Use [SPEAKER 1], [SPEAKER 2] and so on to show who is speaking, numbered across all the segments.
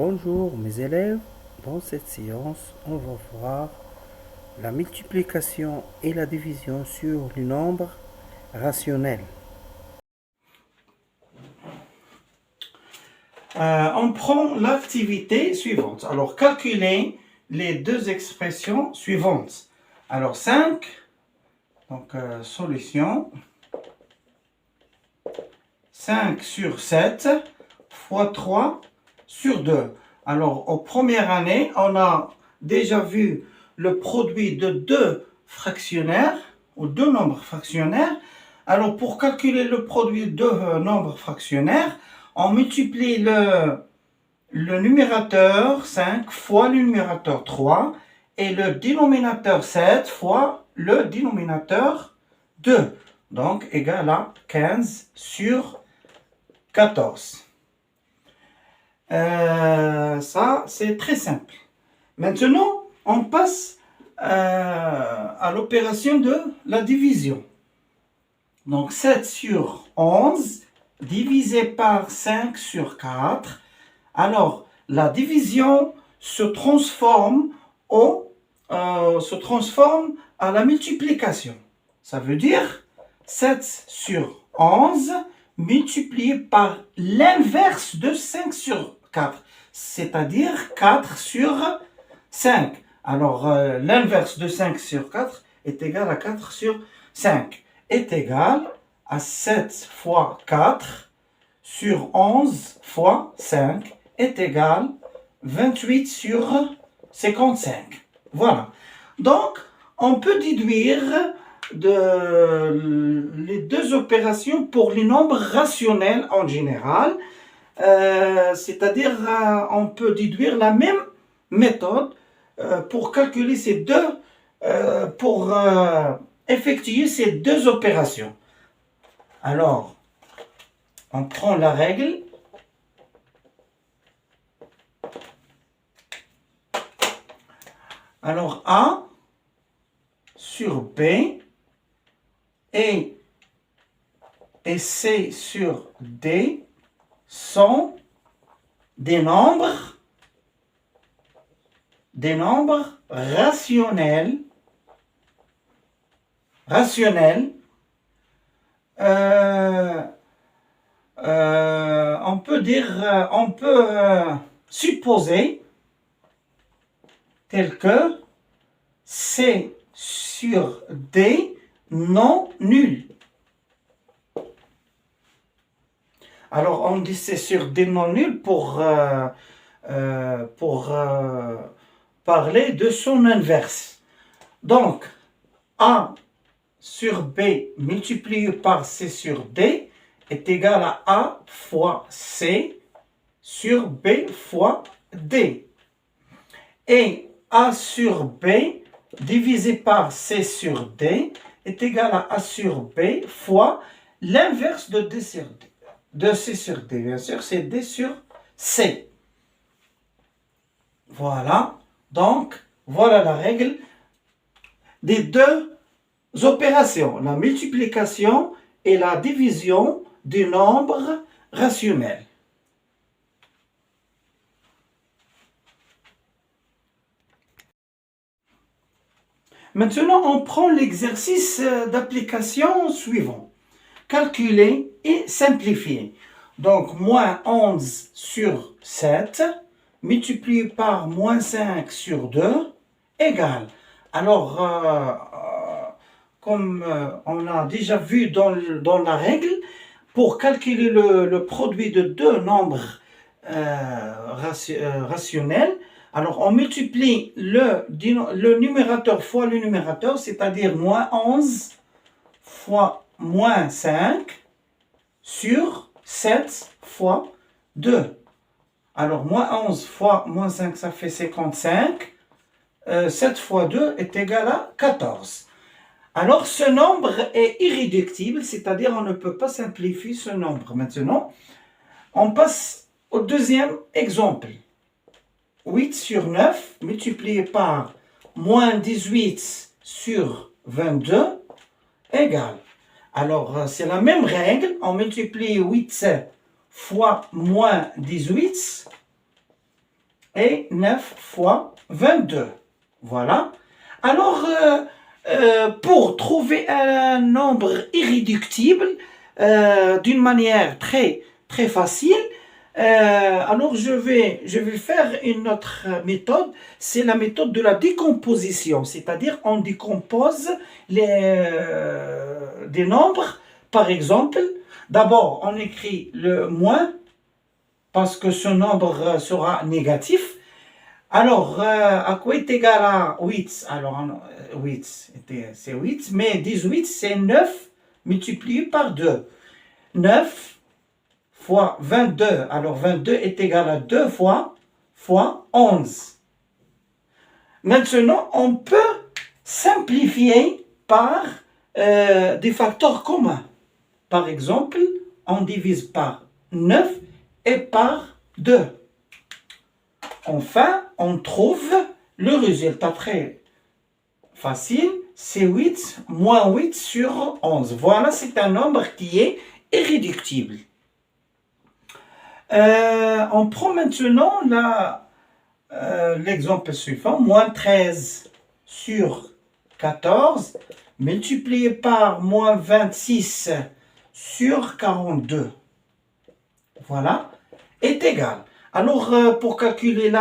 [SPEAKER 1] Bonjour mes élèves, dans cette séance, on va voir la multiplication et la division sur les nombres rationnels. On prend l'activité suivante. Alors, calculez les deux expressions suivantes. Alors, 5, donc solution. 5 sur 7 fois 3 sur 2. Alors, aux premières années, on a déjà vu le produit de deux fractionnaires, ou deux nombres fractionnaires. Alors, pour calculer le produit de deux nombres fractionnaires, on multiplie le numérateur 5 fois le numérateur 3 et le dénominateur 7 fois le dénominateur 2. Donc, égal à 15 sur 14. Ça, c'est très simple. Maintenant, on passe à l'opération de la division. Donc, 7 sur 11 divisé par 5 sur 4. Alors, la division se transforme à la multiplication. Ça veut dire 7 sur 11 multiplié par l'inverse de 5 sur 4, c'est-à-dire 4 sur 5. Alors, l'inverse de 5 sur 4 est égal à 4 sur 5, est égal à 7 fois 4 sur 11 fois 5 est égal à 28 sur 55. Voilà. Donc, on peut déduire les deux opérations pour les nombres rationnels en général. C'est-à-dire, on peut déduire la même méthode pour calculer ces deux, pour effectuer ces deux opérations. Alors, on prend la règle. Alors, A sur B et C sur D sont des nombres rationnels. On peut supposer tel que C sur D non nul. Alors, on dit C sur D non nul pour parler de son inverse. Donc, A sur B multiplié par C sur D est égal à A fois C sur B fois D. Et A sur B divisé par C sur D est égal à A sur B fois l'inverse de D sur D. De C sur D, bien sûr, c'est D sur C. Voilà. Donc, voilà la règle des deux opérations, la multiplication et la division du nombre rationnel. Maintenant, on prend l'exercice d'application suivant. Calculer et simplifier. Donc, moins 11 sur 7 multiplié par moins 5 sur 2 égale. Alors, comme on a déjà vu dans la règle, pour calculer le produit de deux nombres rationnels, alors on multiplie le numérateur fois le numérateur, c'est-à-dire moins 11 fois moins 5 sur 7 fois 2. Alors, moins 11 fois moins 5, ça fait 55. 7 fois 2 est égal à 14. Alors, ce nombre est irréductible, c'est-à-dire on ne peut pas simplifier ce nombre. Maintenant, on passe au deuxième exemple. 8 sur 9 multiplié par moins 18 sur 22 égale. Alors, c'est la même règle. On multiplie 8 fois moins 18 et 9 fois 22. Voilà. Alors, pour trouver un nombre irréductible d'une manière très, très facile, alors je vais faire une autre méthode, c'est la méthode de la décomposition, c'est-à-dire on décompose des nombres. Par exemple, d'abord on écrit le moins, parce que ce nombre sera négatif. Alors, à quoi est égal à 8? Alors, 8, c'est 8, mais 18, c'est 9 multiplié par 2. 9 fois 22. Alors, 22 est égal à 2 fois 11. Maintenant, on peut simplifier par des facteurs communs. Par exemple, on divise par 9 et par 2. Enfin, on trouve le résultat très facile, c'est 8 moins 8 sur 11. Voilà, c'est un nombre qui est irréductible. On prend maintenant l'exemple suivant, moins 13 sur 14 multiplié par moins 26 sur 42. Voilà, est égal. Alors, pour calculer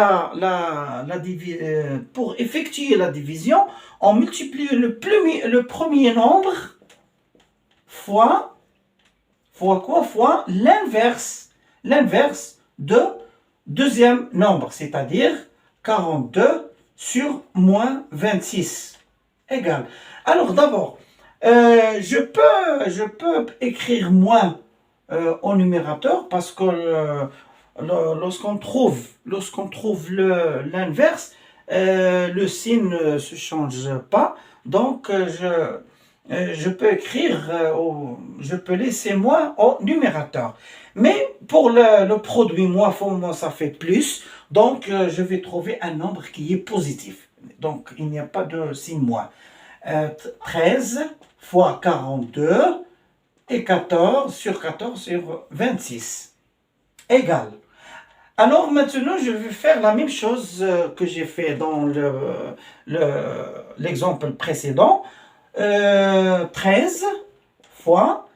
[SPEAKER 1] pour effectuer la division, on multiplie le premier nombre fois quoi? Fois l'inverse de deuxième nombre, c'est-à-dire 42 sur moins 26 égal. Alors d'abord, je peux écrire moins au numérateur parce que lorsqu'on trouve l'inverse, le signe ne se change pas. Donc, je peux écrire, je peux laisser moins au numérateur. Mais pour le produit moins fois moins, ça fait plus. Donc, je vais trouver un nombre qui est positif. Donc, il n'y a pas de signe moins. 13 fois 42 et 14 sur 26 égale. Alors maintenant, je vais faire la même chose que j'ai fait dans l'exemple précédent. 13 fois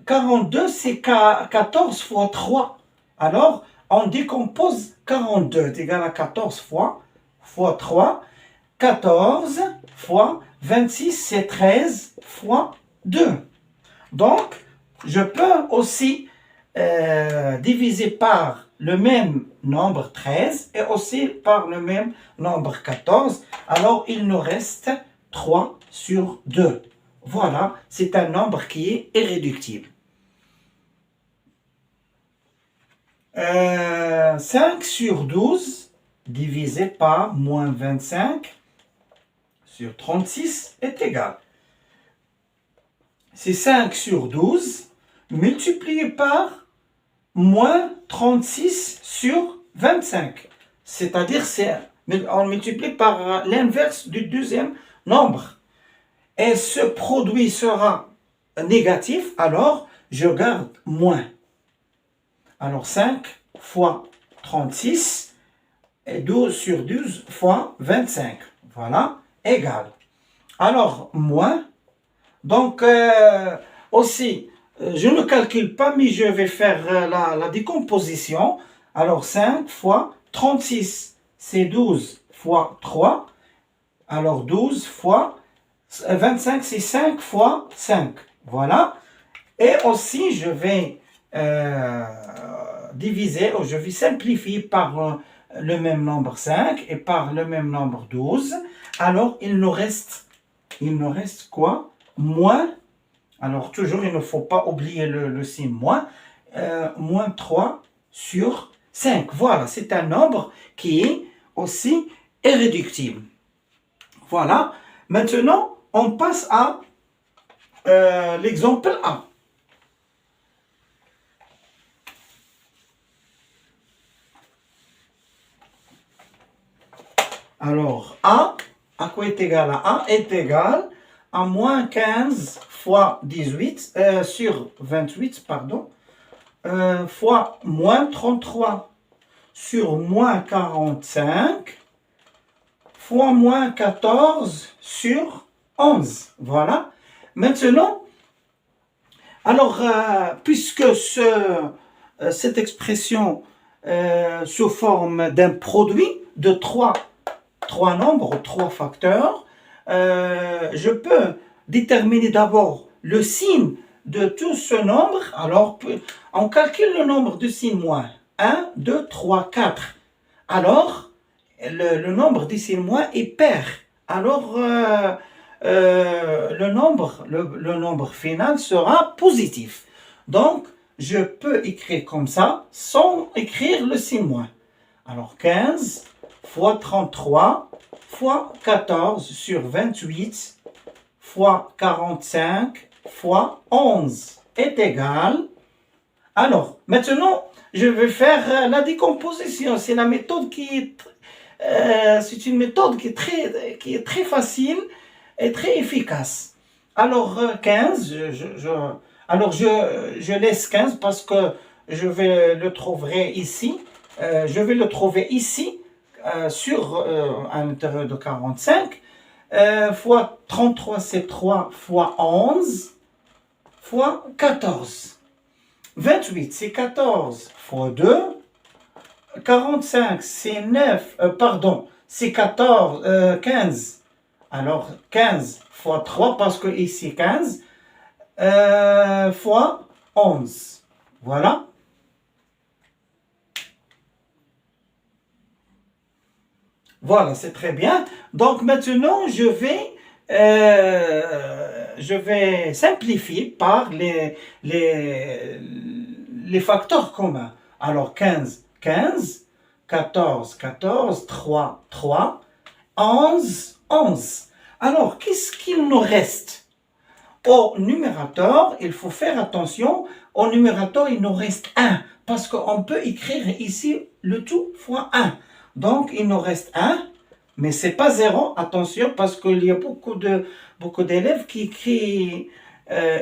[SPEAKER 1] 42, c'est 14 fois 3. Alors, on décompose 42, c'est égal à 14 fois 3. 14 fois 26, c'est 13 fois 2. Donc, je peux aussi diviser par le même nombre 13 et aussi par le même nombre 14. Alors, il nous reste 3 sur 2. Voilà, c'est un nombre qui est irréductible. 5 sur 12 divisé par moins 25 sur 36 est égal. C'est 5 sur 12 multiplié par moins 36 sur 25. C'est-à-dire, on multiplie par l'inverse du deuxième nombre. Et ce produit sera négatif, alors je garde moins. Alors 5 fois 36 et 12 sur 12 fois 25. Voilà, égal. Alors, moins. Donc, aussi, je ne calcule pas, mais je vais faire la décomposition. Alors, 5 fois 36, c'est 12 fois 3. Alors, 12 fois 25, c'est 5 fois 5. Voilà. Et aussi, je vais diviser, ou je vais simplifier par le même nombre 5 et par le même nombre 12. Alors, il nous reste quoi? Moins. Alors, toujours, il ne faut pas oublier le signe moins. Moins 3 sur 5. Voilà, c'est un nombre qui est aussi irréductible. Voilà. Maintenant, on passe à l'exemple A. Alors, A quoi est égal à A? Est égal à moins 15 fois 18 sur 28, pardon, fois moins 33. sur moins 45 fois moins 14 sur 11. Voilà. Maintenant, alors, puisque cette expression sous forme d'un produit de trois nombres, trois facteurs, je peux déterminer d'abord le signe de tout ce nombre. Alors, on calcule le nombre de signes moins. 1, 2, 3, 4. Alors, le nombre de signes moins est pair. Alors, le nombre final sera positif. Donc, je peux écrire comme ça sans écrire le signe moins. Alors, 15 fois 33 fois 14 sur 28 fois 45 fois 11 est égal. Alors, maintenant, je vais faire la décomposition. C'est la méthode c'est une méthode qui est très facile et très efficace. Alors, 15, je laisse 15 parce que je vais le trouver ici. Je vais le trouver ici, à l'intérieur de 45. Fois 33, c'est 3 fois 11 fois 14. 28, c'est 14 fois 2. 45, c'est 9, c'est 15. Alors, 15 fois 3, parce que ici 15, fois 11. Voilà. Voilà, c'est très bien. Donc, maintenant, je vais simplifier par les facteurs communs. Alors, 15, 15, 14, 14, 3, 3, 11, 11. Alors, qu'est-ce qu'il nous reste? Au numérateur, il faut faire attention. Au numérateur, il nous reste 1. Parce qu'on peut écrire ici le tout fois 1. Donc, il nous reste 1. Mais ce n'est pas 0. Attention, parce qu'il y a beaucoup d'élèves qui écrivent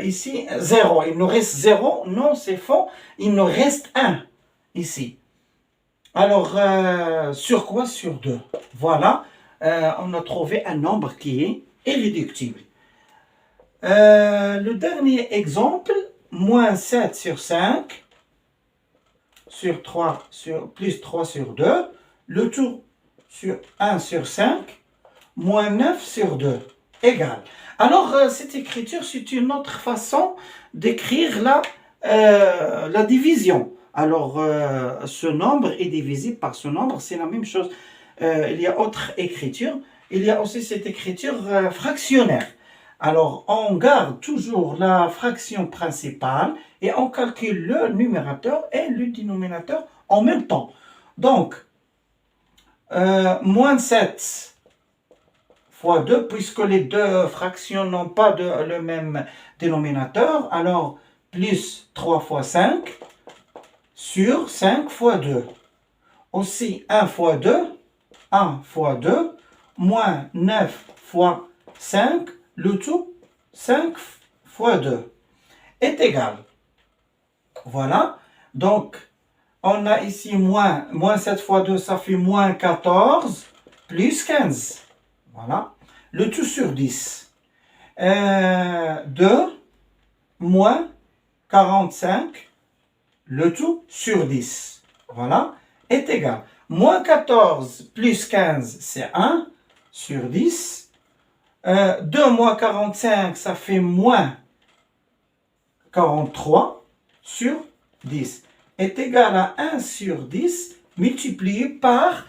[SPEAKER 1] ici 0. Il nous reste 0. Non, c'est faux. Il nous reste 1 ici. Alors, sur quoi? Sur 2. Voilà. On a trouvé un nombre qui est irréductible. Le dernier exemple, moins 7 sur 5, sur 3, plus 3 sur 2, le tout sur 1 sur 5, moins 9 sur 2, égal. Alors, cette écriture, c'est une autre façon d'écrire la division. Alors, ce nombre est divisible par ce nombre, c'est la même chose. Il y a autre écriture. Il y a aussi cette écriture fractionnaire. Alors, on garde toujours la fraction principale et on calcule le numérateur et le dénominateur en même temps. Donc, moins 7 fois 2, puisque les deux fractions n'ont pas le même dénominateur, alors plus 3 fois 5 sur 5 fois 2. Aussi 1 fois 2, 1 fois 2, moins 9 fois 5, le tout 5 fois 2 est égal. Voilà. Donc, on a ici moins 7 fois 2, ça fait moins 14, plus 15. Voilà. Le tout sur 10. 2 moins 45, le tout sur 10. Voilà. Est égal. Moins 14 plus 15, c'est 1 sur 10. 2 moins 45, ça fait moins 43 sur 10. Est égal à 1 sur 10 multiplié par,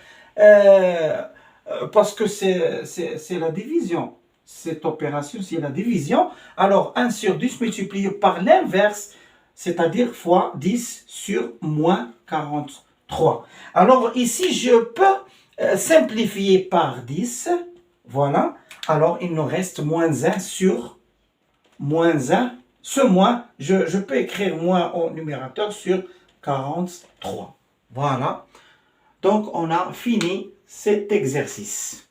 [SPEAKER 1] parce que c'est la division. Cette opération, c'est la division. Alors, 1 sur 10 multiplié par l'inverse, c'est-à-dire fois 10 sur moins 43. Alors, ici, je peux simplifier par 10. Voilà. Alors, il nous reste moins 1 sur moins 1. Ce moins, je peux écrire moins au numérateur sur 43. Voilà. Donc, on a fini cet exercice.